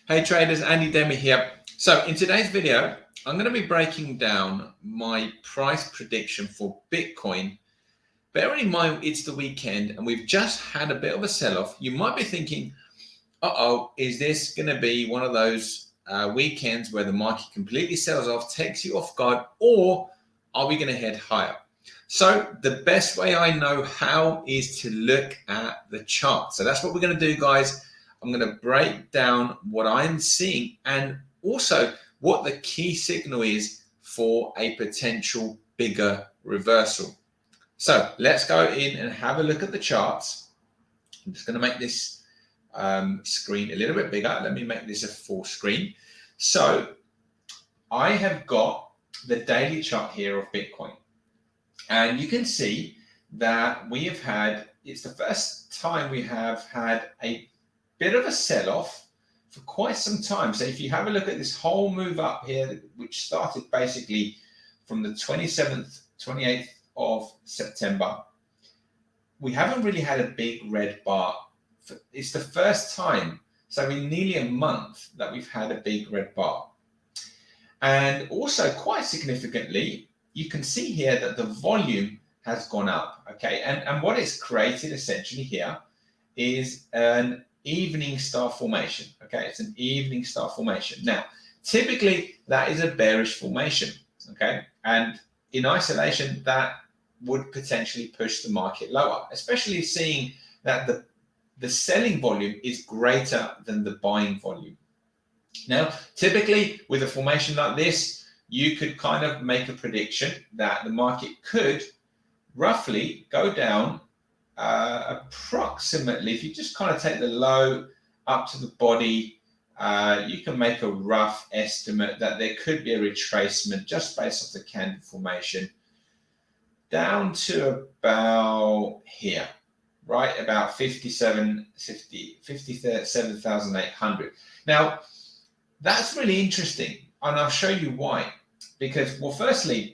Hey traders, Andy Demi here. So in today's video, I'm going to be breaking down my price prediction for Bitcoin. Bearing in mind it's the weekend and we've just had a bit of a sell-off, you might be thinking, is this going to be one of those weekends where the market completely sells off, takes you off guard, or are we going to head higher? So the best way I know how is to look at the chart. So that's what we're going to do, guys. I'm going to break down what I'm seeing and also what the key signal is for a potential bigger reversal. So let's go in and have a look at the charts. I'm just going to make this screen a little bit bigger. Let me make this a full screen. So I have got the daily chart here of Bitcoin. And you can see that we have had, it's the first time we have had a bit of a sell-off for quite some time. So if you have a look at this whole move up here, which started basically from the 27th, 28th of September, we haven't really had a big red bar. It's the first time, so in nearly a month, that we've had a big red bar. And also quite significantly, you can see here that the volume has gone up, okay? And what it's created essentially here is an evening star formation, okay? It's an evening star formation. Now, typically that is a bearish formation, okay? And in isolation, that would potentially push the market lower, especially seeing that the selling volume is greater than the buying volume. Now, typically with a formation like this, you could kind of make a prediction that the market could roughly go down approximately, if you just kind of take the low up to the body, you can make a rough estimate that there could be a retracement just based off the candle formation down to about here, right? About 57,800. Now, that's really interesting, and I'll show you why. Because, well, firstly,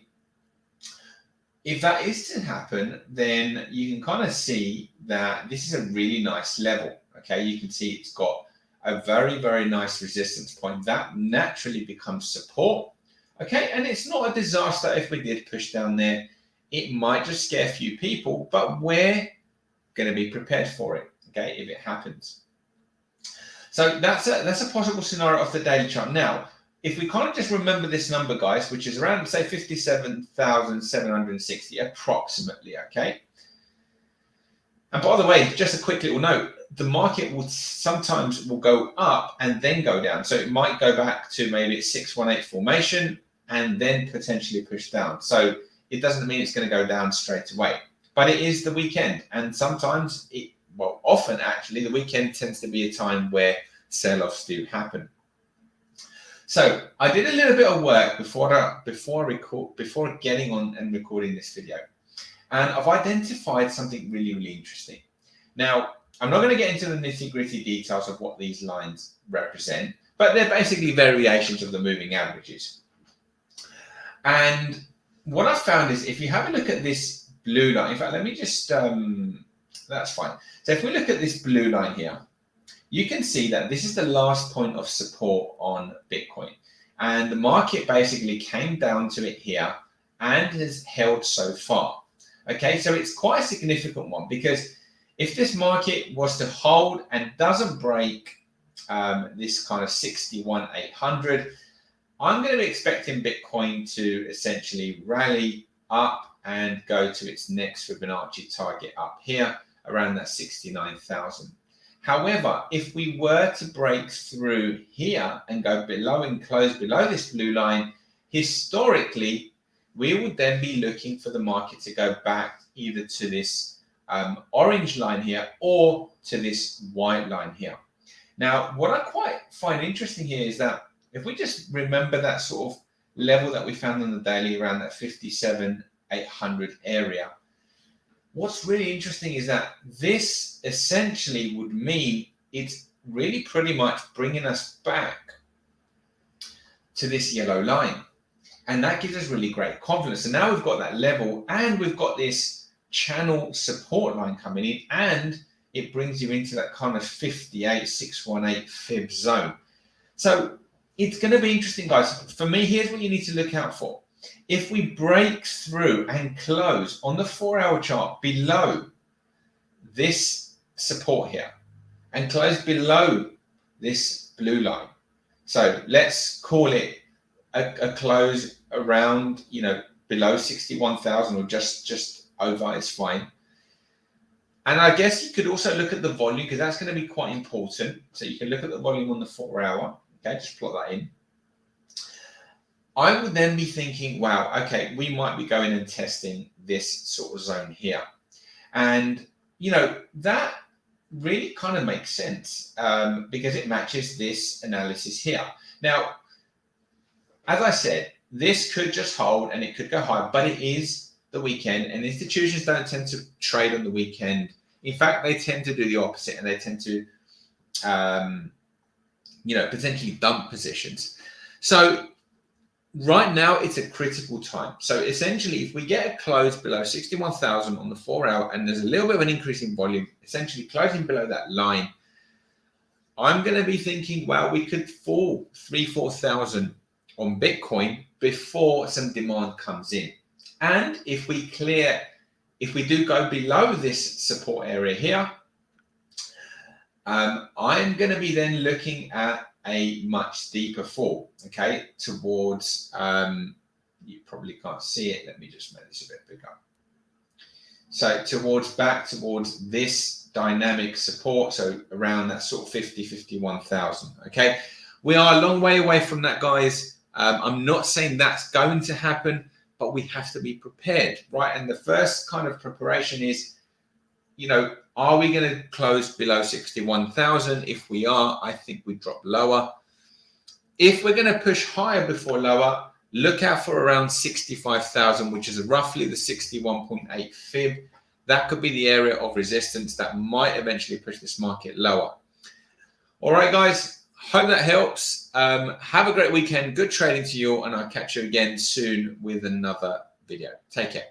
if that is to happen, then you can kind of see that this is a really nice level, okay? You can see it's got a very, very nice resistance point. That naturally becomes support, okay? And it's not a disaster if we did push down there. It might just scare a few people, but we're going to be prepared for it, okay, if it happens. So that's a possible scenario of the daily chart. Now, if we kind of just remember this number, guys, which is around, say, 57,760 approximately, okay? And by the way, just a quick little note, the market will sometimes go up and then go down. So it might go back to maybe it's 618 formation and then potentially push down. So it doesn't mean it's going to go down straight away. But it is the weekend. And sometimes, often actually, the weekend tends to be a time where sell-offs do happen. So I did a little bit of work before getting on and recording this video, and I've identified something really, really interesting. Now, I'm not going to get into the nitty-gritty details of what these lines represent, but they're basically variations of the moving averages. And what I found is if you have a look at this blue line, in fact, let me just, that's fine. So if we look at this blue line here, you can see that this is the last point of support on Bitcoin. And the market basically came down to it here and has held so far. Okay, so it's quite a significant one, because if this market was to hold and doesn't break this kind of 61,800, I'm going to be expecting Bitcoin to essentially rally up and go to its next Fibonacci target up here around that 69,000. However, if we were to break through here and go below and close below this blue line, historically, we would then be looking for the market to go back either to this orange line here or to this white line here. Now, what I quite find interesting here is that if we just remember that sort of level that we found on the daily around that 57,800 area, what's really interesting is that this essentially would mean it's really pretty much bringing us back to this yellow line. And that gives us really great confidence. So now we've got that level and we've got this channel support line coming in, and it brings you into that kind of 58,618 fib zone. So it's going to be interesting, guys. For me, here's what you need to look out for. If we break through and close on the 4-hour chart below this support here and close below this blue line, so let's call it a close around, below 61,000 or just over, is fine. And I guess you could also look at the volume, because that's going to be quite important. So you can look at the volume on the 4-hour. Okay, just plot that in. I would then be thinking, wow, okay, we might be going and testing this sort of zone here. And, that really kind of makes sense because it matches this analysis here. Now, as I said, this could just hold and it could go higher, but it is the weekend, and institutions don't tend to trade on the weekend. In fact, they tend to do the opposite, and they tend to, potentially dump positions. So right now, it's a critical time. So essentially, if we get a close below 61,000 on the 4-hour, and there's a little bit of an increase in volume, essentially closing below that line, I'm going to be thinking, well, we could fall 3,000-4,000 on Bitcoin before some demand comes in. And if we do go below this support area here, I'm going to be then looking at a much deeper fall, okay, towards, you probably can't see it. Let me just make this a bit bigger. So back towards this dynamic support, so around that sort of 51,000, okay? We are a long way away from that, guys. I'm not saying that's going to happen, but we have to be prepared, right? And the first kind of preparation is, are we going to close below 61,000? If we are, I think we drop lower. If we're going to push higher before lower, look out for around 65,000, which is roughly the 61.8 fib. That could be the area of resistance that might eventually push this market lower. All right, guys. Hope that helps. Have a great weekend. Good trading to you all, and I'll catch you again soon with another video. Take care.